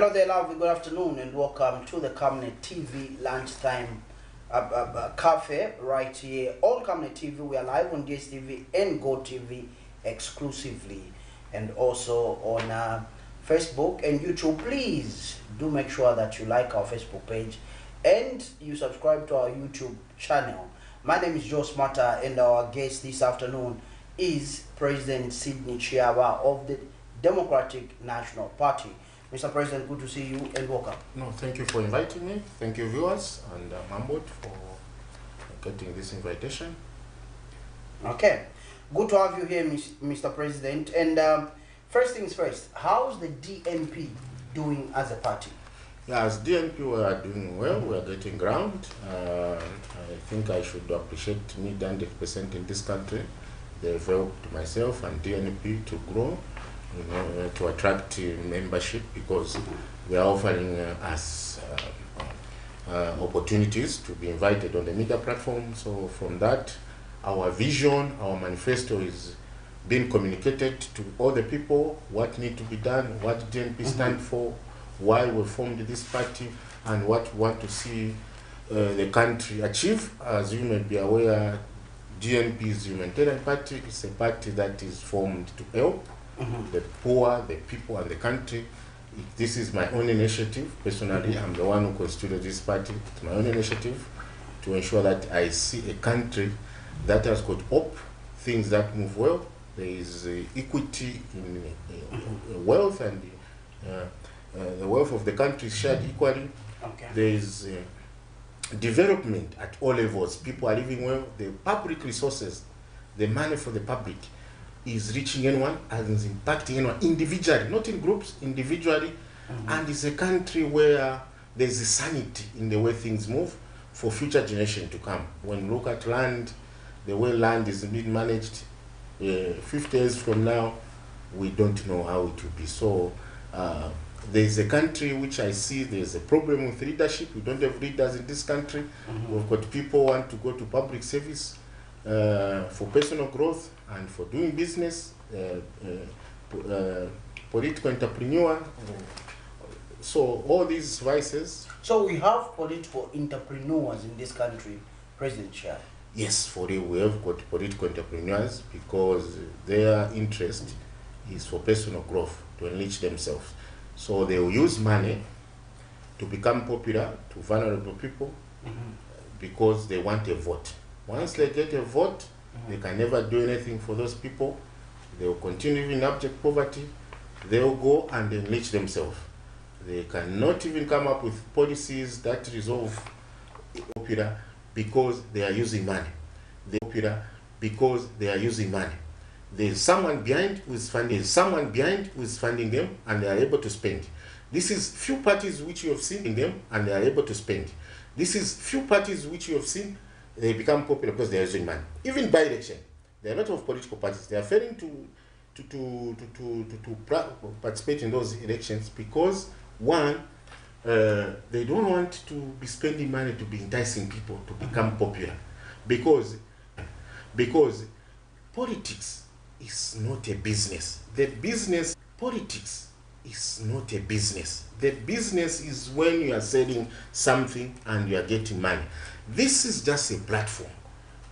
Hello there, lovely. Good afternoon, and welcome to the Camnet TV lunchtime cafe right here on Camnet TV. We are live on DSTV and GoTV exclusively, and also on Facebook and YouTube. Please do make sure that you like our Facebook page and you subscribe to our YouTube channel. My name is Joe Smarter, and our guest this afternoon is President Sydney CHIYABA of the Democratic National Party. Mr. President, good to see you and welcome. No, thank you for inviting me. Thank you, viewers, and I'm humbled for getting this invitation. Okay, good to have you here, Mr. President. And first things first, how's the DNP doing as a party? Yeah, as DNP, we are doing well. We are getting ground. I think I should appreciate me, 100% in this country. They've helped myself and DNP to grow. To attract membership, because they are offering us opportunities to be invited on the media platform. So from that, our vision, our manifesto is being communicated to all the people, what need to be done, what DNP stand for, why we formed this party, and what we want to see the country achieve. As you may be aware, DNP's humanitarian party is a party that is formed to help the poor, the people, and the country. This is my own initiative. Personally, I'm the one who constituted this party. It's my own initiative to ensure that I see a country that has got hope, things that move well. There is equity in wealth, and the wealth of the country is shared equally. Okay. There is development at all levels. People are living well. The public resources, the money for the public, is reaching anyone and is impacting anyone individually, not in groups, individually. And it's a country where there's a sanity in the way things move for future generation to come. When you look at land, the way land is being managed, 50 years from now, we don't know how it will be. So there's a country which I see there's a problem with leadership. We don't have leaders in this country. We've got people who want to go to public service for personal growth and for doing business, political entrepreneur. So all these vices. So we have political entrepreneurs in this country, President Chia. Yes, for real, we have got political entrepreneurs because their interest is for personal growth, to enrich themselves. So they will use money to become popular to vulnerable people because they want a vote. Once they get a vote, they can never do anything for those people. They will continue in abject poverty. They will go and enrich themselves. They cannot even come up with policies that resolve popular because they are using money. They popular because they are using money. There's someone behind who is funding. There's someone behind who is funding them, and they are able to spend. This is few parties which you have seen in them, and they are able to spend. This is few parties which you have seen. They become popular because they are using money. Even by election, there are a lot of political parties. They are failing to participate in those elections because, one, they don't want to be spending money to be enticing people to become popular, because politics is not a business. Politics is not a business. The business is when you are selling something and you are getting money. This is just a platform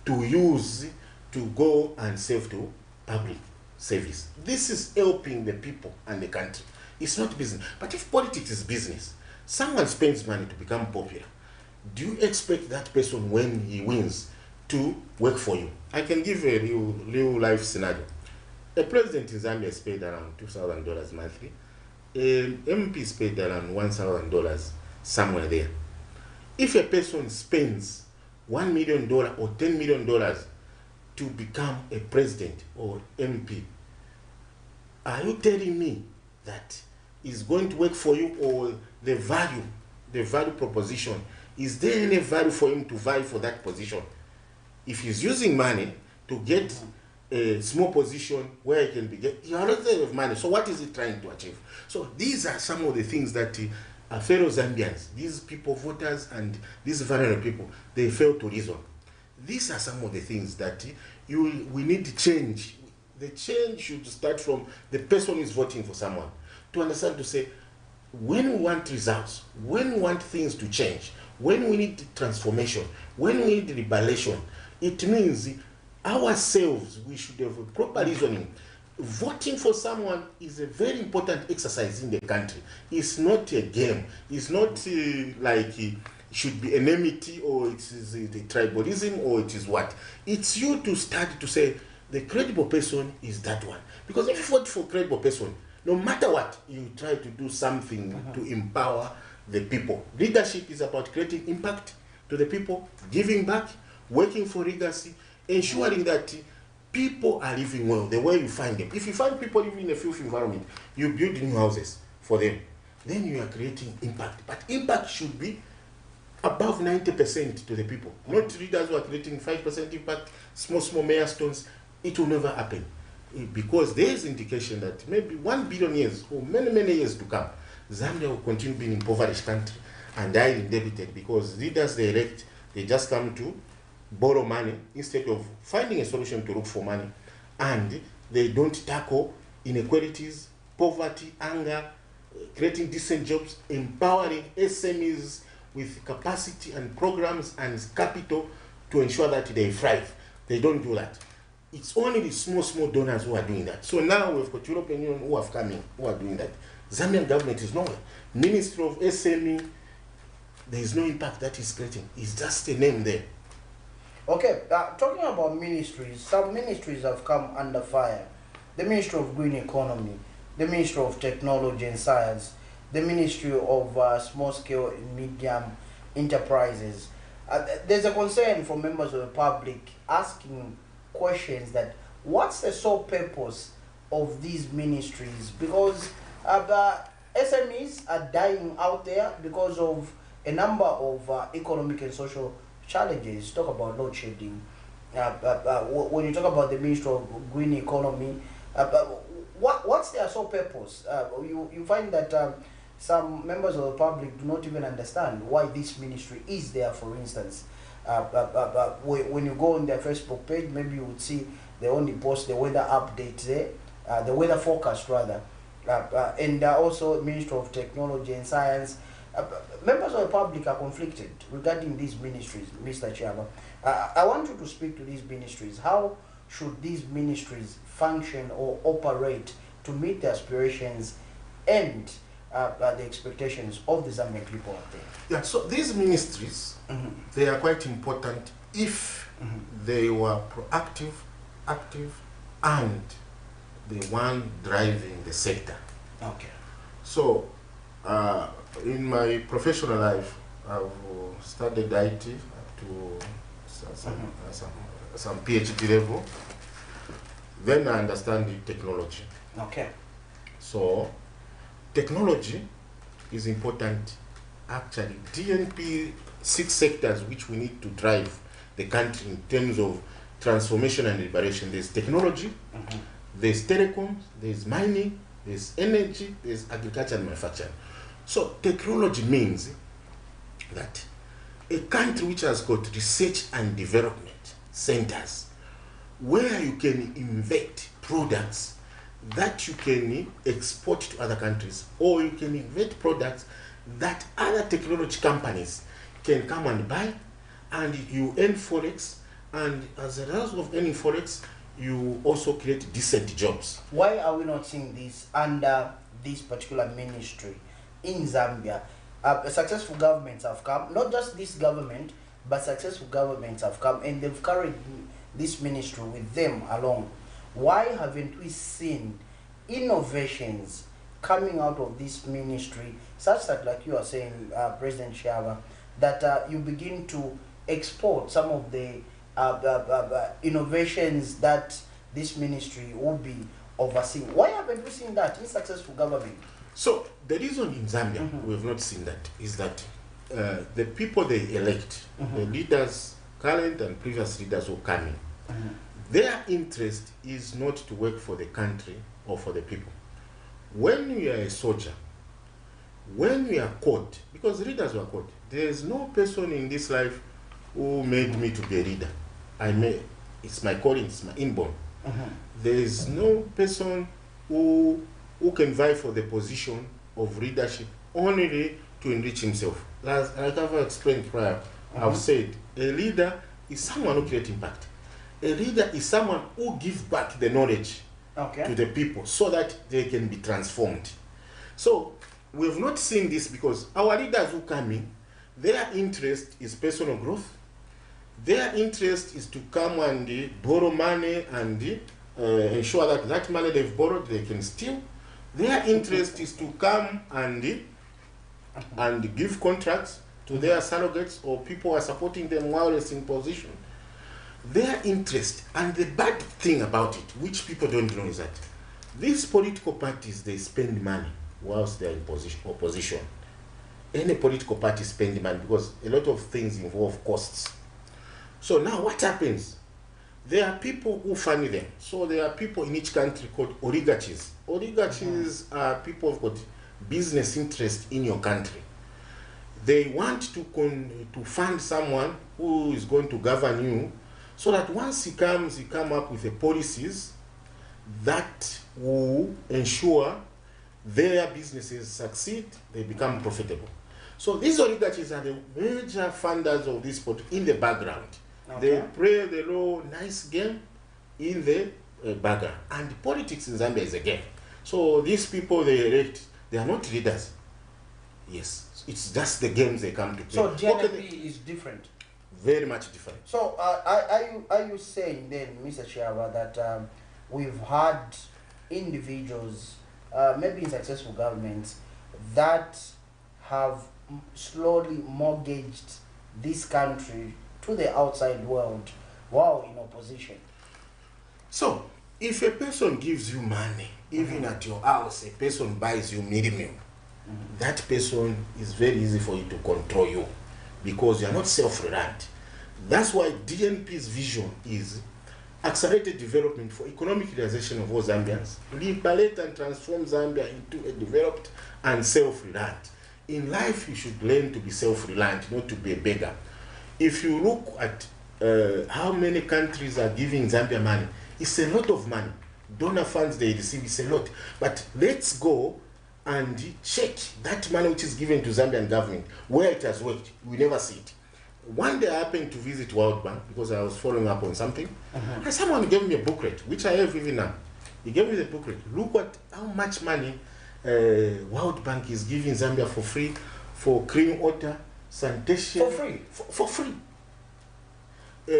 to use to go and serve to public service. This is helping the people and the country. It's not business. But if politics is business, someone spends money to become popular, do you expect that person, when he wins, to work for you? I can give a real life scenario. A president in Zambia is paid around $2,000 monthly. An MP is paid around $1,000, somewhere there. If a person spends $1 million or $10 million to become a president or MP, are you telling me that is going to work for you, or the value proposition, is there any value for him to vie for that position? If he's using money to get a small position where he can be he already have money. So what is he trying to achieve? So these are some of the things that our fellow Zambians, these people, voters, and these vulnerable people, they fail to reason. These are some of the things that we need to change. The change should start from the person who is voting for someone, to understand, to say, when we want results, when we want things to change, when we need transformation, when we need liberation, it means ourselves, we should have a proper reasoning. Voting for someone is a very important exercise in the country. It's not a game. It's not like it should be enmity, or it is the tribalism, or it is what. It's you to start to say the credible person is that one. Because if you vote for credible person, no matter what, you try to do something to empower the people. Leadership is about creating impact to the people, giving back, working for legacy, ensuring that people are living well the way you find them. If you find people living in a filthy environment, you build new houses for them. Then you are creating impact. But impact should be above 90% to the people. Not leaders who are creating 5% impact, small milestones. It will never happen. Because there is indication that maybe 1 billion years or many years to come, Zambia will continue being an impoverished country and die indebted, because leaders they elect, they just come to borrow money instead of finding a solution to look for money, and they don't tackle inequalities, poverty, anger, creating decent jobs, empowering SMEs with capacity and programs and capital to ensure that they thrive. They don't do that. It's only the small donors who are doing that. So now we've got European Union who have come in, who are doing that. Zambian government is nowhere. Ministry of SME, there is no impact that is creating. It's just a name there. Okay, talking about ministries, some ministries have come under fire. The Ministry of Green Economy, the Ministry of Technology and Science, the Ministry of Small Scale and Medium Enterprises. There's a concern from members of the public asking questions that what's the sole purpose of these ministries? Because the SMEs are dying out there because of a number of economic and social challenges. Talk about load shedding. When you talk about the Ministry of Green Economy, what's their sole purpose? You find that some members of the public do not even understand why this ministry is there, for instance. When you go on their Facebook page, maybe you would see they only post the weather updates there, the weather forecast rather, and also Ministry of Technology and Science. Members of the public are conflicted regarding these ministries, Mr. CHIYABA. I want you to speak to these ministries. How should these ministries function or operate to meet the aspirations and the expectations of the Zambian people out there? Yeah, so these ministries, they are quite important if they were proactive, active, and the one driving the sector. Okay. So, in my professional life, I've studied IT up to some PhD level. Then I understand the technology. Okay. So, technology is important. Actually, DNP 6 sectors which we need to drive the country in terms of transformation and liberation. There's technology, there's telecoms, there's mining, there's energy, there's agriculture and manufacturing. So technology means that a country which has got research and development centers where you can invent products that you can export to other countries, or you can invent products that other technology companies can come and buy, and you earn forex, and as a result of earning forex, you also create decent jobs. Why are we not seeing this under this particular ministry in Zambia? Successful governments have come, not just this government, but successful governments have come, and they've carried this ministry with them along. Why haven't we seen innovations coming out of this ministry, such that, like you are saying, President CHIYABA, that you begin to export some of the innovations that this ministry will be overseeing? Why haven't we seen that in successful government? So the reason in Zambia we have not seen that is that the people they elect, the leaders, current and previous leaders who come in, their interest is not to work for the country or for the people. When you are a soldier, when we are caught, because leaders were caught, there is no person in this life who made me to be a leader. It's my calling, it's my inborn. There is no person who can vie for the position of leadership only to enrich himself. As like I've explained prior, I've said a leader is someone who creates impact. A leader is someone who gives back the knowledge to the people so that they can be transformed. So we've not seen this because our leaders who come in, their interest is personal growth. Their interest is to come and borrow money and ensure that that money they've borrowed they can steal. Their interest is to come and give contracts to their surrogates or people who are supporting them while they're in position. Their interest, and the bad thing about it, which people don't know, is that these political parties, they spend money whilst they're in opposition. Any political party spend money because a lot of things involve costs. So now what happens? There are people who fund them. So there are people in each country called oligarchies. Oligarchies are people who've got business interest in your country. They want to fund someone who is going to govern you, so that once he come up with the policies that will ensure their businesses succeed, they become profitable. So these oligarchies are the major funders of this in the background. They play the role nice game in the background. And politics in Zambia is a game. So these people they elect, they are not leaders. Yes, it's just the games they come to play. So GNP is different. Very much different. So are you saying then, Mr. CHIYABA, that we've had individuals, maybe in successful governments, that have slowly mortgaged this country to the outside world while in opposition? So if a person gives you money, even at your house, a person buys you minimum, that person is very easy for you to control you because you are not self-reliant. That's why DNP's vision is accelerated development for economic realization of all Zambians, liberate and transform Zambia into a developed and self-reliant. In life, you should learn to be self-reliant, not to be a beggar. If you look at how many countries are giving Zambia money, it's a lot of money. Donor funds they receive, it's a lot. But let's go and check that money which is given to Zambian government, where it has worked. We never see it. One day I happened to visit World Bank because I was following up on something, and someone gave me a booklet, which I have even now. He gave me the booklet. Look at how much money World Bank is giving Zambia for free, for clean water, sanitation. For free? For free.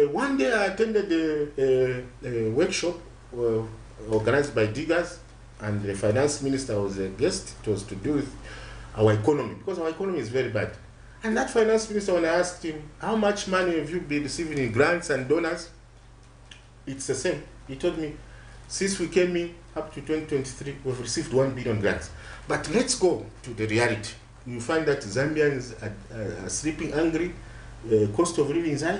One day I attended a workshop organized by diggers, and the finance minister was a guest. It was to do with our economy, because our economy is very bad. And that finance minister, when I asked him, how much money have you been receiving in grants and donors? It's the same. He told me, since we came in up to 2023, we've received 1 billion grants. But let's go to the reality. You find that Zambians are sleeping hungry, cost of living is high.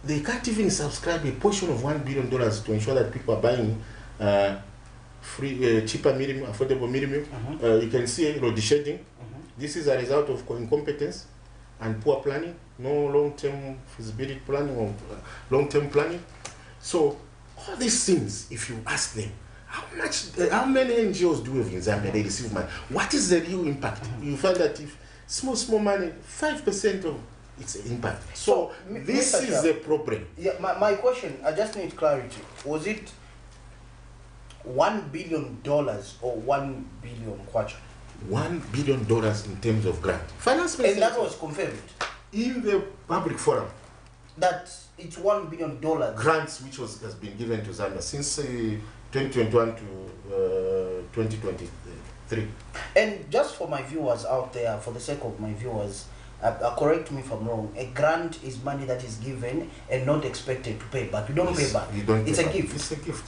They can't even subscribe a portion of $1 billion to ensure that people are buying free, cheaper minimum, affordable minimum. You can see load shedding. This is a result of incompetence and poor planning, no long-term feasibility planning or long-term planning. So all these things, if you ask them, how many NGOs do we have in Zambia? They receive money. What is the real impact? You find that if small money, 5% of its impact. So this is the problem. Yeah, my question, I just need clarity. Was it $1 billion or 1 billion kwacha? $1 billion in terms of grant. Finance and that was confirmed in the public forum. That it's $1 billion grants which has been given to Zambia since 2021 to 2023. And just for my viewers out there, for the sake of my viewers, correct me if I'm wrong. A grant is money that is given and not expected to pay back. You don't pay back. You don't. It's a gift. It's a gift.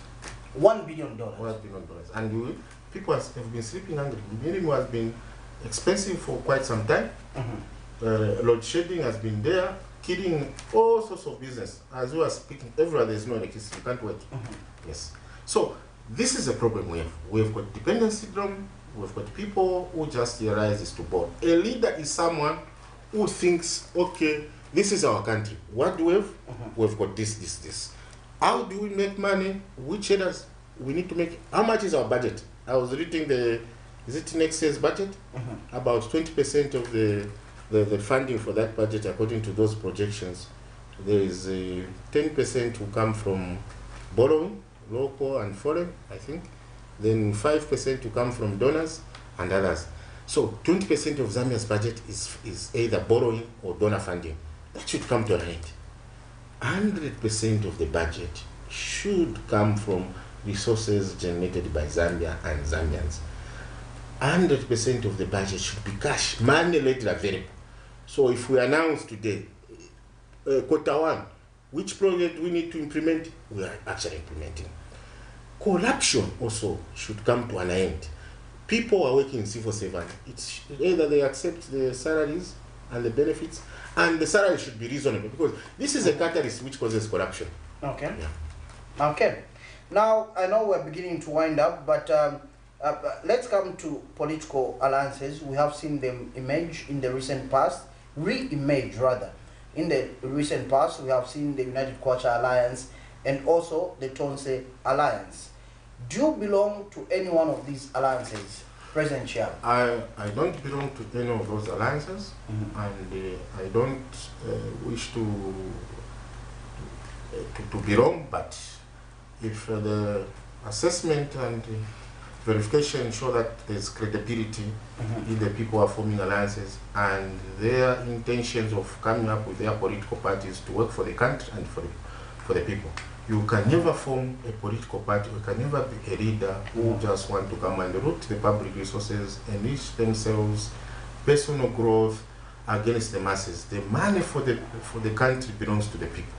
$1 billion. $1 billion. And people have been sleeping hungry. Minimum has been expensive for quite some time. Load shedding has been there, killing all sorts of business. As we are speaking, everywhere there is no electricity. You can't work. Yes. So this is a problem we have. We've got dependency syndrome. We've got people who just realize to borrow. A leader is someone who thinks, okay, this is our country. What do we have? We've got this. How do we make money? Which areas we need to make? How much is our budget? I was reading the is it next year's budget? About 20% of the funding for that budget, according to those projections, there is 10% will come from borrowing, local and foreign, I think. Then 5% will come from donors and others. So 20% of Zambia's budget is either borrowing or donor funding. That should come to an end. 100% of the budget should come from resources generated by Zambia and Zambians. 100% of the budget should be cash, money later available. So if we announce today, quarter one, which project we need to implement, we are actually implementing. Corruption also should come to an end. People are working in civil servant. It's either they accept the salaries and the benefits, and the salary should be reasonable, because this is a catalyst which causes corruption. Okay. Yeah. Okay. Now, I know we're beginning to wind up, but let's come to political alliances. We have seen them emerge in the recent past, re-emerge rather. In the recent past, we have seen the United Kwacha Alliance and also the Tonse Alliance. Do you belong to any one of these alliances, President CHIYABA? I don't belong to any of those alliances, and I don't wish to belong, but if the assessment and verification show that there's credibility in the people who are forming alliances and their intentions of coming up with their political parties to work for the country and for the people. You can never form a political party, you can never be a leader who just want to come and root the public resources, enrich themselves, personal growth against the masses. The money for the country belongs to the people.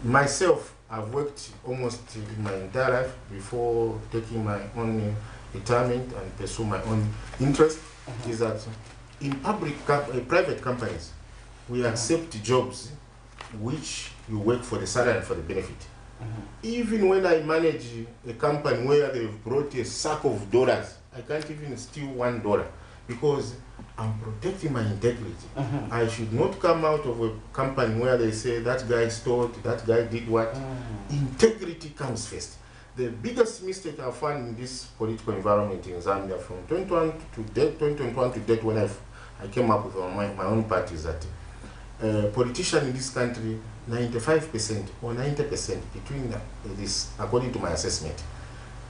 Myself, I've worked almost in my entire life before taking my own retirement and pursue my own interest, is that in private companies, we accept jobs which you work for the salary and for the benefit. Even when I manage a company where they've brought a sack of dollars, I can't even steal $1 because I'm protecting my integrity. I should not come out of a company where they say that guy stole, that guy did what. Integrity comes first. The biggest mistake I found in this political environment in Zambia from 2021 to date, when I came up with my own party, is that politicians in this country, 95% or 90% between this, according to my assessment,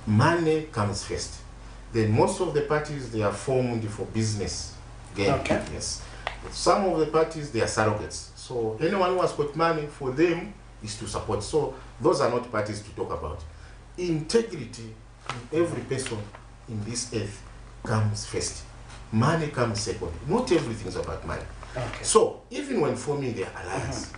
money comes first. Then most of the parties, they are formed for business gain. Okay. Yes. But some of the parties, they are surrogates. So anyone who has got money, for them is to support. So those are not parties to talk about. Integrity in every person in this earth comes first. Money comes second. Not everything is about money. Okay. So even when forming the alliance,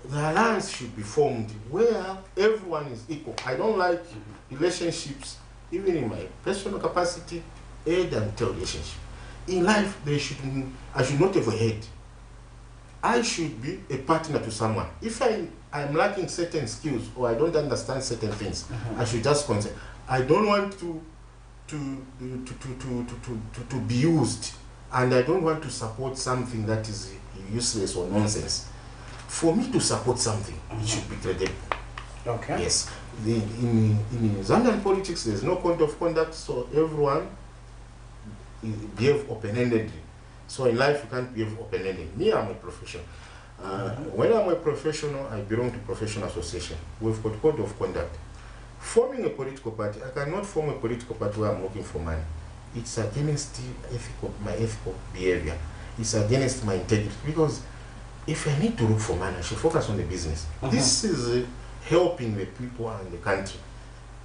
the alliance should be formed where everyone is equal. I don't like relationships, even in my personal capacity, aid and tail relationship. In life, I should not have a head. I should be a partner to someone. If I'm lacking certain skills or I don't understand certain things, I should just consent. I don't want to be used, and I don't want to support something that is useless or nonsense. For me to support something, it should be credible. Okay. Yes. In Zambian politics, there's no code of conduct, so everyone behave open-endedly. So in life, you can't behave open-ended. Me, I'm a professional. When I'm a professional, I belong to professional association. We've got code of conduct. Forming a political party, I cannot form a political party where I'm looking for money. It's against my ethical behavior. It's against my integrity. Because if I need to look for money, I should focus on the business. This is helping the people and the country.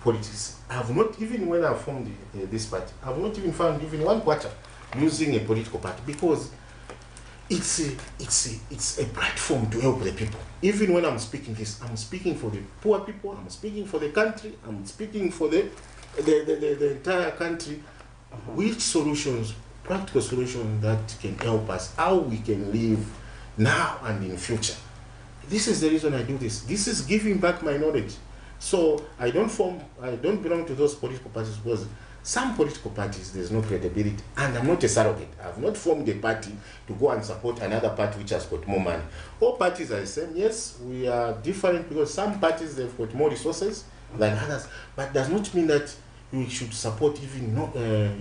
Politics. I have not, even when I formed this party, I have not even found even one quarter using a political party, because it's a platform to help the people. Even when I'm speaking this, I'm speaking for the poor people, I'm speaking for the country, I'm speaking for the entire country. Which solutions, practical solutions that can help us, how we can live now and in future. This is the reason I do this. This is giving back my knowledge. So I don't belong to those political parties, because some political parties, there's no credibility, and I'm not a surrogate. I've not formed a party to go and support another party which has got more money. All parties are the same. Yes, we are different because some parties, they've got more resources than others, but does not mean that we should support even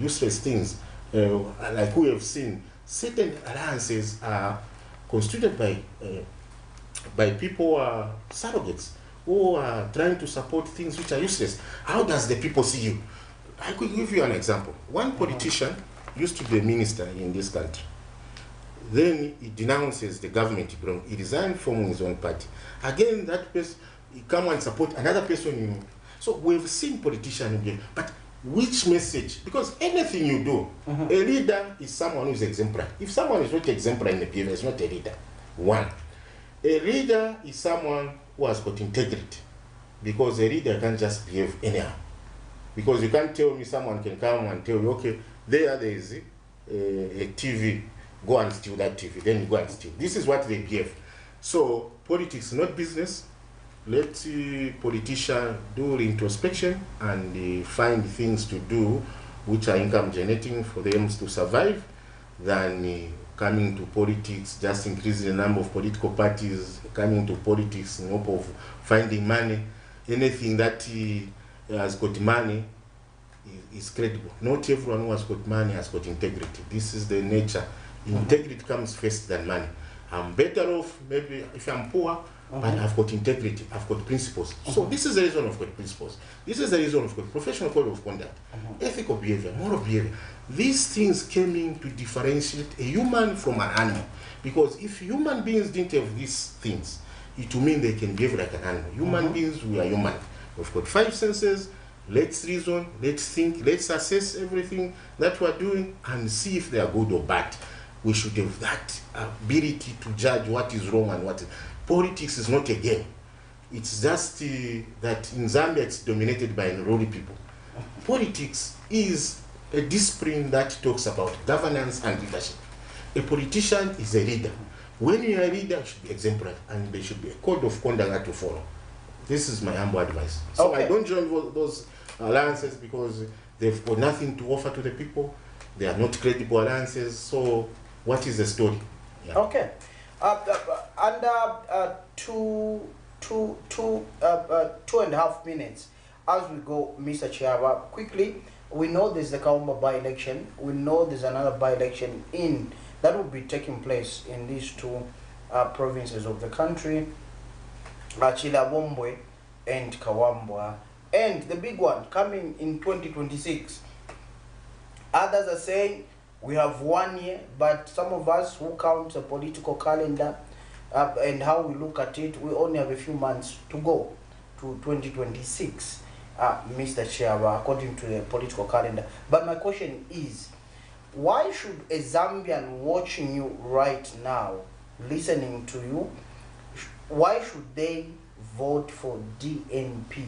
useless things. Like we have seen, certain alliances are constituted by people who are surrogates, who are trying to support things which are useless. How does the people see you? I could give you an example. One politician used to be a minister in this country. Then he denounces the government. He resigned from his own party. Again, that person, he come and support another person. You know. So we've seen politicians again. But which message? Because anything you do, a leader is someone who is exemplary. If someone is not exemplary in the behavior, it's not a leader. One. A leader is someone who has got integrity. Because a leader can't just behave anyhow. Because you can't tell me someone can come and tell you, okay, there is a TV, go and steal that TV, then you go and steal. This is what they behave. So politics is not business. Let politicians do introspection and find things to do which are income generating for them to survive, than coming to politics, just increasing the number of political parties, coming to politics in hope of finding money. Anything that has got money is credible. Not everyone who has got money has got integrity. This is the nature. Integrity comes first than money. I'm better off maybe if I'm poor, but I've got integrity, I've got principles. So this is the reason I've got principles. This is the reason I've got professional code of conduct, ethical behavior, moral behavior. These things came in to differentiate a human from an animal. Because if human beings didn't have these things, it would mean they can behave like an animal. Human beings, we are human. We've got 5 senses. Let's reason, let's think, let's assess everything that we're doing and see if they are good or bad. We should have that ability to judge what is wrong and what is. Politics is not a game. It's just that in Zambia it's dominated by Nroli people. Politics is a discipline that talks about governance and leadership. A politician is a leader. When you are a leader, you should be exemplary and there should be a code of conduct that to follow. This is my humble advice. So I don't join those alliances because they've got nothing to offer to the people. They are not credible alliances. So what is the story? Yeah. Okay. Under 2.5 minutes, as we go, Mr. CHIYABA, quickly, we know there's the Kaumba by-election. We know there's another by-election that will be taking place in these 2 provinces of the country, CHIYABA and Kawambwa, and the big one coming in 2026. Others are saying we have 1 year, but some of us who count a political calendar and how we look at it, we only have a few months to go to 2026, Mr. CHIYABA, according to the political calendar. But my question is, why should a Zambian watching you right now, listening to you, why should they vote for DNP?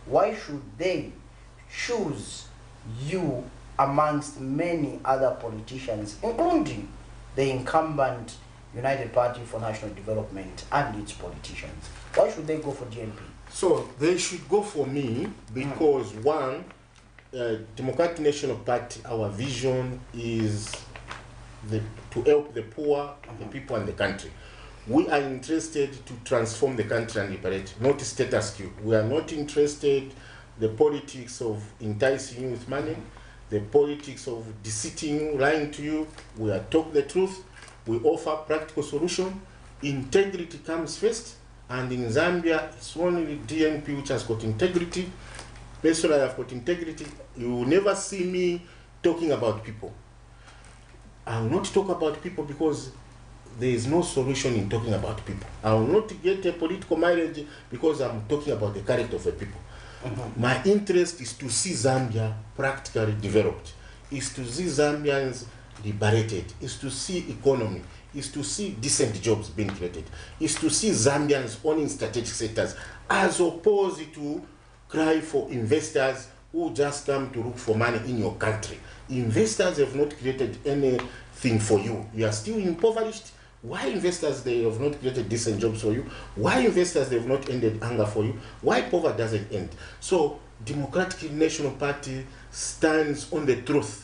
Why should they choose you amongst many other politicians, including the incumbent United Party for National Development and its politicians? Why should they go for DNP? So they should go for me because one, Democratic National Party, our vision is to help the poor, the people and the country. We are interested to transform the country and liberate, not status quo. We are not interested the politics of enticing you with money, the politics of deceiving you, lying to you. We are talk the truth. We offer practical solution. Integrity comes first, and in Zambia, it's only DNP which has got integrity. Personally, I've got integrity. You will never see me talking about people. I will not talk about people because there is no solution in talking about people. I will not get a political mileage because I'm talking about the character of the people. My interest is to see Zambia practically developed, is to see Zambians liberated, is to see economy, is to see decent jobs being created, is to see Zambians owning strategic sectors, as opposed to cry for investors who just come to look for money in your country. Investors have not created anything for you. You are still impoverished. Why investors, they have not created decent jobs for you? Why investors, they have not ended hunger for you? Why poverty doesn't end? So Democratic National Party stands on the truth.